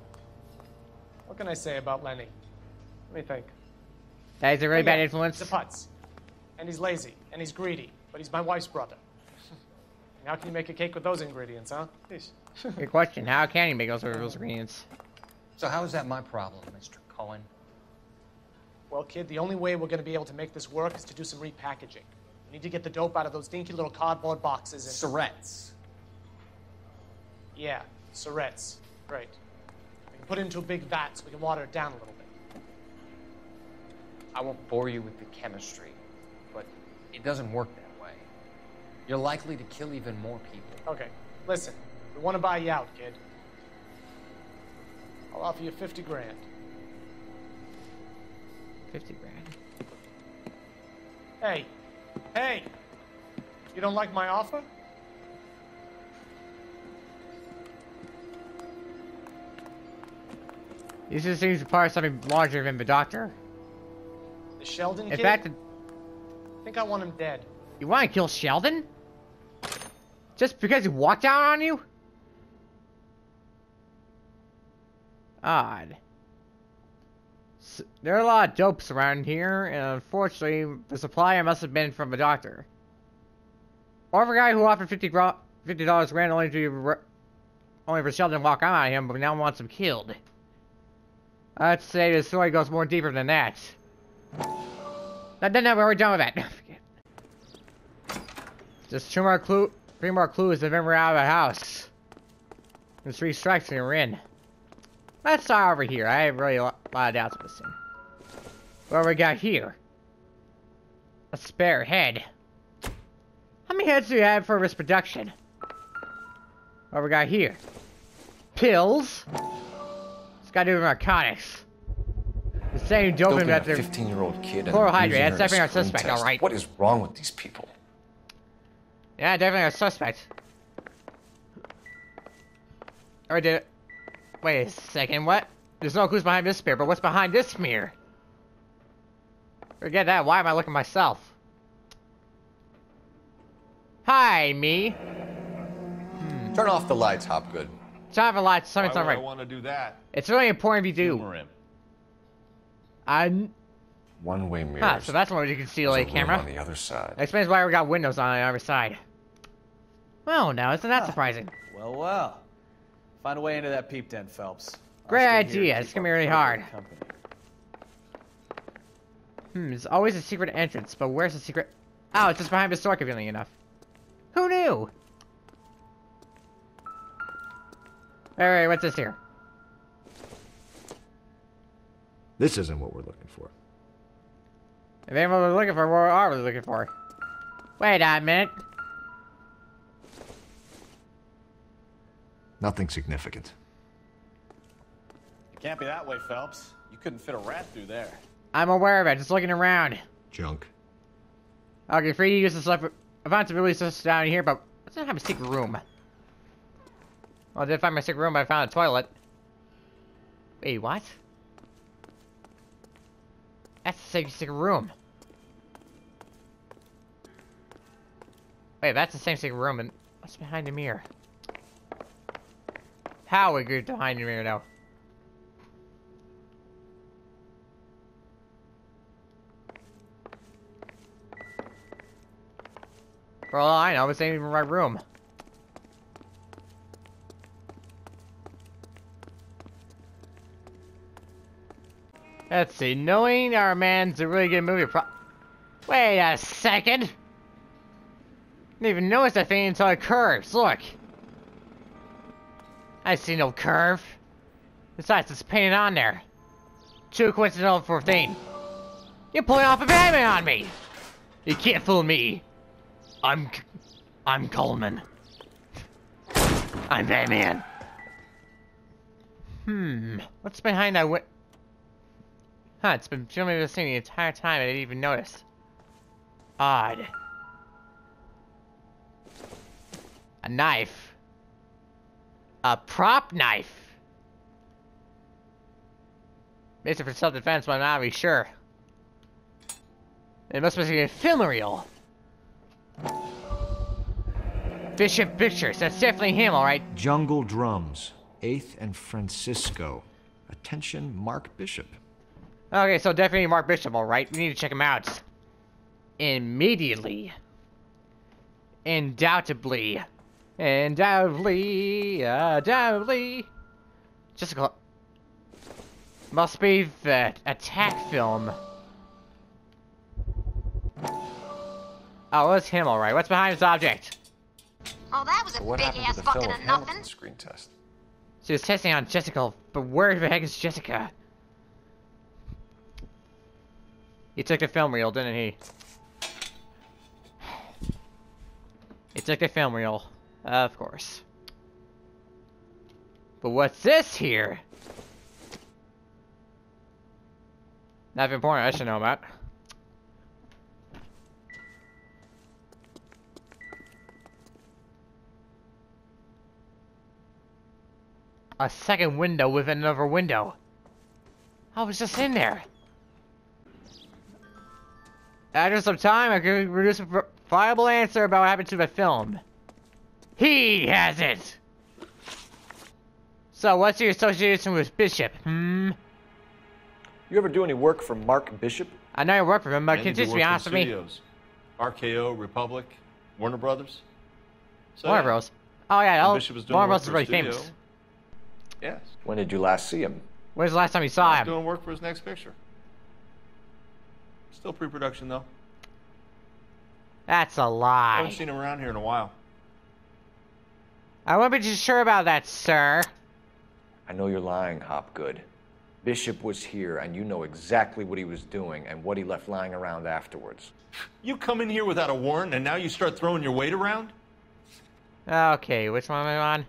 What can I say about Lenny? Let me think. That is a really bad influence. He's a putz. And he's lazy. And he's greedy. But he's my wife's brother. How can you make a cake with those ingredients, huh? Good question. How can you make those ingredients? So how is that my problem, Mr. Cohen? Well, kid, the only way we're going to be able to make this work is to do some repackaging. We need to get the dope out of those dinky little cardboard boxes and... Syrettes. Yeah, syrettes. Right. We can put it into a big vat so we can water it down a little bit. I won't bore you with the chemistry, but it doesn't work that way. You're likely to kill even more people. Okay, listen. We want to buy you out, kid. I'll offer you 50 grand. 50 grand. Hey. Hey! You don't like my offer? This just seems to part of something larger than the doctor. The Sheldon kid? In fact, I think I want him dead. You want to kill Sheldon? Just because he walked out on you? Odd. There are a lot of dopes around here, and unfortunately, the supplier must have been from the doctor. Or the guy who offered $50 grand only for Sheldon to walk out on him, but now wants him killed. I'd say the story goes more deeper than that. Then we're done with that. Just three more clues, and then we're out of the house. There's 3 strikes and we're in. Let's start over here. I have really a lot of doubts with this thing. What do we got here? A spare head. How many heads do you have for this production? What do we got here? Pills. It's got to do with narcotics. The same doping that they're... 15-year-old kid and chlorohydrate. abusing her That's definitely our in a screen suspect, test. alright. What is wrong with these people? Yeah, definitely our suspect. Alright, did it... Wait a second, what? There's no clues behind this mirror, but what's behind this mirror? Forget that, why am I looking at myself? Hi, me. Turn off the lights, Hopgood. Turn off the lights, something's Why not would right. I want to do that? It's really important if you do. Humor him. One-way mirrors. Ah, so that's one you can see There's like a room camera. on the other side. That explains why we got windows on the other side. Well, now isn't that surprising? Well, well. Find a way into that peep den, Phelps. I'll Great stay here idea. and It's keep gonna be our really hard. company. There's always a secret entrance, but where's the secret? Oh, it's just behind the store, conveniently enough. Who knew? Alright, what's this here? This isn't what we're looking for. If anyone we're looking for, what are we looking for? Wait a minute. Nothing significant. It can't be that way, Phelps. You couldn't fit a rat through there. I'm aware of it, just looking around. Junk. Okay, free to use this stuff. I found some really stuff down here, but I don't have a secret room. Well, I did find my secret room, but I found a toilet. Wait, what? That's the same secret room. Wait, that's the same secret room, and what's behind the mirror? How we get behind the mirror now? For all I know, this ain't even the right room. Let's see, knowing our man's a really good movie Wait a second! Didn't even notice that thing until it curves, look! I see no curve. Besides, it's painted on there. Too coincidental for a thing. You're pulling off a Batman on me! You can't fool me. I'm Coleman. I'm Batman. What's behind that Huh, it's been showing me this thing the entire time, I didn't even notice. Odd. A knife. A prop knife. Makes it for self-defense, but I'm not really sure. It must be a film reel. Bishop Pictures, that's definitely him, alright. Jungle Drums, 8th and Francisco. Attention, Mark Bishop. Okay, so definitely Mark Bishop, alright. We need to check him out. Immediately. Undoubtedly. Undoubtedly. Jessica. Must be the attack film. Oh, it's him, alright. What's behind this object? Oh, that was a big-ass bucket of nothing. Screen test. She was testing on Jessica, but where the heck is Jessica? He took the film reel, didn't he? He took the film reel. Of course. But what's this here? Nothing important I should know about. A second window with another window. I was just in there. After some time, I could produce a viable answer about what happened to the film. He has it! So, what's your association with Bishop, You ever do any work for Mark Bishop? I know you work for him, but can you just be honest with me? Studios. RKO, Republic, Warner Brothers. So, Warner Bros. Oh yeah, Bishop was doing Warner work Bros is for a really studio. famous. Yes. When did you last see him? When's the last time you saw him? Doing work for his next picture. Still pre-production though. That's a lie. I haven't seen him around here in a while. I wouldn't be too sure about that, sir. I know you're lying, Hopgood. Bishop was here, and you know exactly what he was doing and what he left lying around afterwards. You come in here without a warrant, and now you start throwing your weight around? Okay, which one am I on?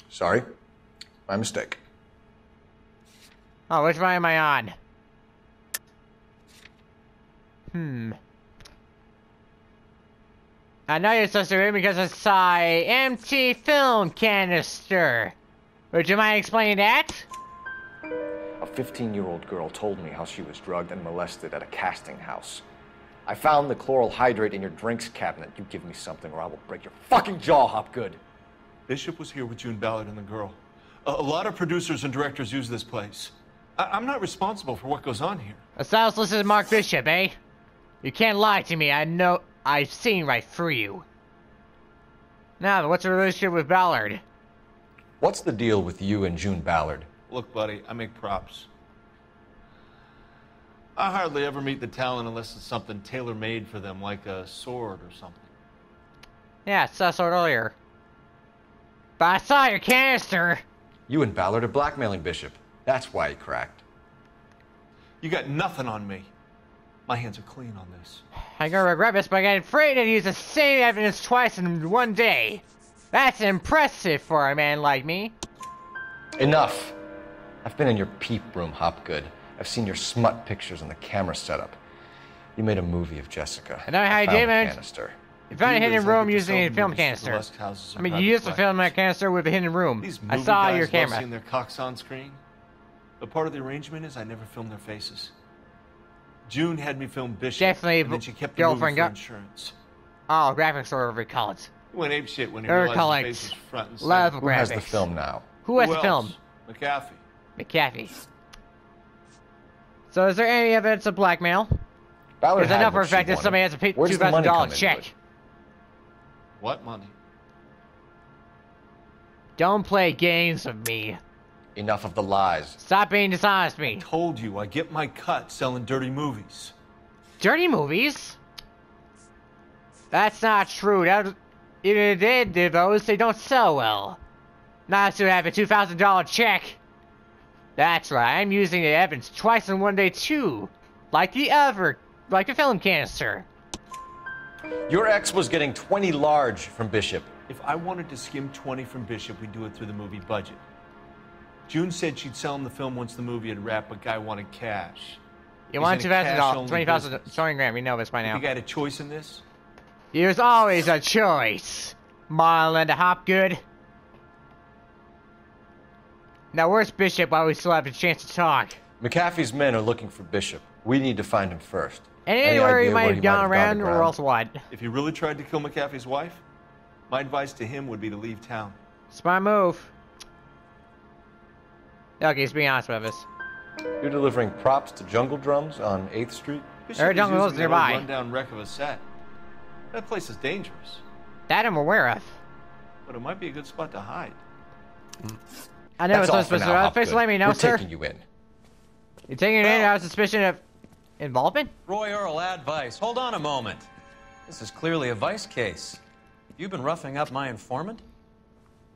Sorry. My mistake. Oh, which one am I on? I know you're supposed to read because I saw an empty film canister. Would you mind explaining that? A 15-year-old girl told me how she was drugged and molested at a casting house. I found the chloral hydrate in your drinks cabinet. You give me something or I will break your fucking jaw, Hopgood. Bishop was here with June Ballard and the girl. A lot of producers and directors use this place. I'm not responsible for what goes on here. A sounds listed as Mark Bishop, eh? You can't lie to me. I know I've seen right through you. Now, what's your relationship with Ballard? What's the deal with you and June Ballard? Look, buddy, I make props. I hardly ever meet the talent unless it's something tailor-made for them, like a sword or something. Yeah, I saw sword earlier. But I saw your canister! You and Ballard are blackmailing Bishop. That's why he cracked. You got nothing on me. My hands are clean on this. I'm gonna regret this, but I got afraid to use the same evidence twice in one day. That's impressive for a man like me. Enough. I've been in your peep room, Hopgood. I've seen your smut pictures and the camera setup. You made a movie of Jessica. I know how you found did the it. canister. You found a hidden room using a film canister. I mean, you used to film that canister with a hidden room. I saw your camera. Seeing their cocks on screen. But part of the arrangement is I never filmed their faces. June had me film Bishop. Definitely, and then she kept the movie for insurance. Oh, graphics or whatever you call it. You went apeshit when he realized his face was front and center. Love Who graphics. has the film now? Who has the film? McAfee. McAfee. So is there any evidence of blackmail? Ballard Because I know had for a what she fact that wanted. somebody has to pay Where's the money come $2,000 into check. it? What money? Don't play games with me. Enough of the lies. Stop being dishonest with me. I told you, I get my cut selling dirty movies. Dirty movies? That's not true. That, even if they did those, they don't sell well. Not to have a $2,000 check. That's right, I'm using the evidence twice in one day too. Like the film canister. Your ex was getting 20 large from Bishop. If I wanted to skim 20 from Bishop, we'd do it through the movie budget. June said she'd sell him the film once the movie had wrapped, but guy wanted cash. You want $2,000, $20,000, $20,000. We know this by now. You think I had a choice in this? There's always a choice, Marlon Hopgood. Now where's Bishop while we still have a chance to talk? McAfee's men are looking for Bishop. We need to find him first. Anywhere he idea might where have gone around or else what? If he really tried to kill McAfee's wife, my advice to him would be to leave town. Smart move. Okay, he's being honest with us. You're delivering props to Jungle Drums on 8th Street? There are Jungle Drums nearby. Rundown wreck of a set. That place is dangerous. That I'm aware of. But it might be a good spot to hide. I know it's not supposed to. Let me know, sir. We're taking you in. You're taking it in out of suspicion of involvement? Roy Earl, advice. Hold on a moment. This is clearly a vice case. You've been roughing up my informant?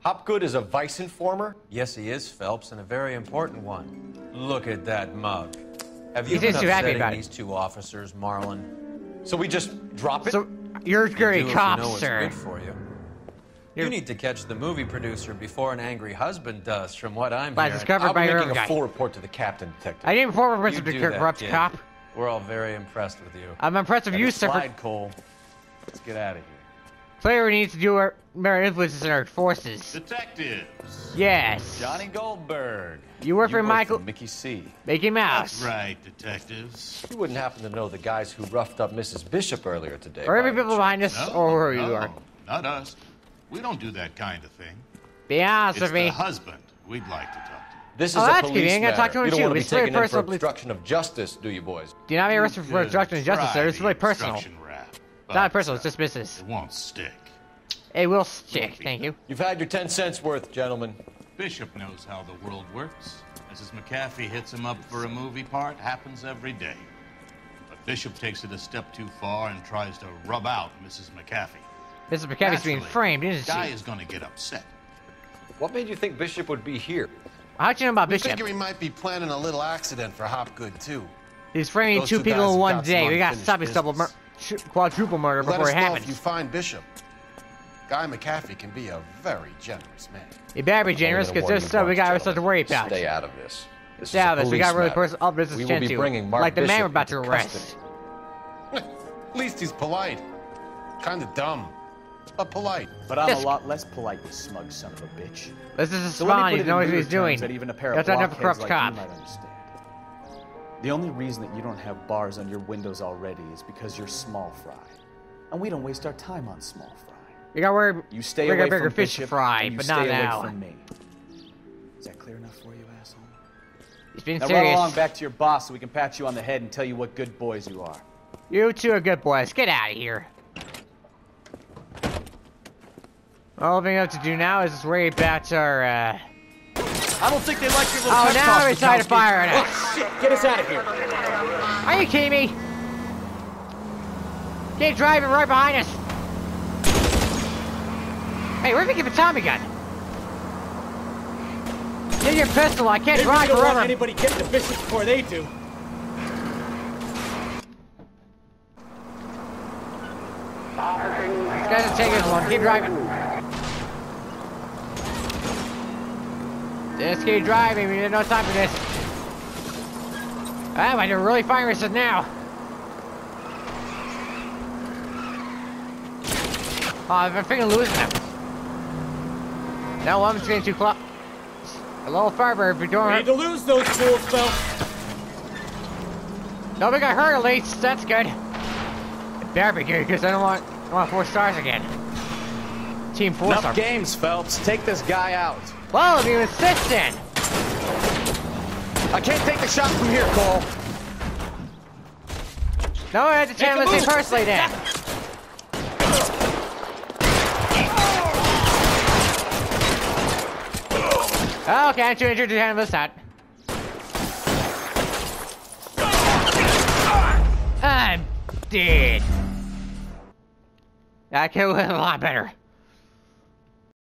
Hopgood is a vice informer? Yes, he is, Phelps, and a very important one. Look at that mug. Have you He been seems too happy upsetting about it. these two officers, Marlon? So we just drop it? So you're a cop, you know sir. It's good for you. You need to catch the movie producer before an angry husband does, from what I'm hearing. Discovered I'll by be your making guy. a full report to the captain, detective. I didn't report You to do the that, corrupt kid. cop. We're all very impressed with you. I'm impressed with you, sir. Slide, Cole. Let's get out of here. Clearly, we need to do our influences in our forces. Detectives. Yes. Johnny Goldberg. You work for Michael. Mickey C. Mickey Mouse. That's right, detectives. You wouldn't happen to know the guys who roughed up Mrs. Bishop earlier today, Or every by people behind us, No, or who no, you are. not us. We don't do that kind of thing. Be honest It's with me. the husband we'd like to talk to. This is Oh, a that's police good. You ain't gotta talk to matter. him You don't too. want to be It's very taken in for personal. obstruction of justice, do you, boys? Do not be arrested for obstruction of justice, sir. It's really personal. Obstruction rap, It's not personal. It's just business. It won't stick. It will stick. Thank you. You've had your 10 cents worth, gentlemen. Bishop knows how the world works. Mrs. McAfee hits him up for a movie part. Happens every day. But Bishop takes it a step too far and tries to rub out Mrs. McAfee. Mrs. McAfee's being Naturally, framed, isn't Guy she? is going to get upset. What made you think Bishop would be here? How'd you know about We Bishop? figure he might be planning a little accident for Hopgood, too. He's framing Those two two people guys in have one got some day. We gotta unfinished stop his business. quadruple murder Let before us it know happens. if you find Bishop. Guy McAfee can be a very generous man. You better be generous, because there's stuff we got stuff to worry about. Stay out of this. This Stay out of this. We got really matter. all business We to will tend be to. bringing Mark Like the man Bishop we're about to into arrest. custody. At least he's polite. Kind of dumb, but polite. But I'm Yes. a lot less polite, you smug son of a bitch. This is a So let me spawn. put He it knows in what he's weird doing. terms that even a pair of That's not enough blockheads corrupt like cop. you might understand. The only reason that you don't have bars on your windows already is because you're small fry. And we don't waste our time on small fry. We got worry. You stay we got away bigger from fish to Bishop, fry, and you but stay not away now. from me. Is that clear enough for you, asshole? He's being Now run serious. along back to your boss so we can pat you on the head and tell you what good boys you are. You two are good boys. Get out of here. All we have to do now is just worry about our, I don't think they like your little Oh, pep now talk, we decided to Bukowski. fire at us. Oh, shit! Get us out of here! Are you kidding me? Keep driving right behind us. Hey, where'd we get the Tommy gun? Get your pistol. I can't Maybe drive we don't forever. want anybody getting to Bishop before they do. This guy's taking this one. Keep driving. Just keep driving. We have no time for this. Ah, I do really fire this now. Oh, I'm freaking losing them. No, I'm just getting too close. A little further if you're doing We need to lose those fools, Phil. Nobody got hurt at least. That's good. It better be good because I don't want 4 stars again. Team 4 Enough star. games, Phelps. Take this guy out. Well, if you insist then. I can't take the shot from here, Cole. No, I had to handle this thing personally then. Okay, I'm too injured to handle this out. I'm dead. That killed him a lot better.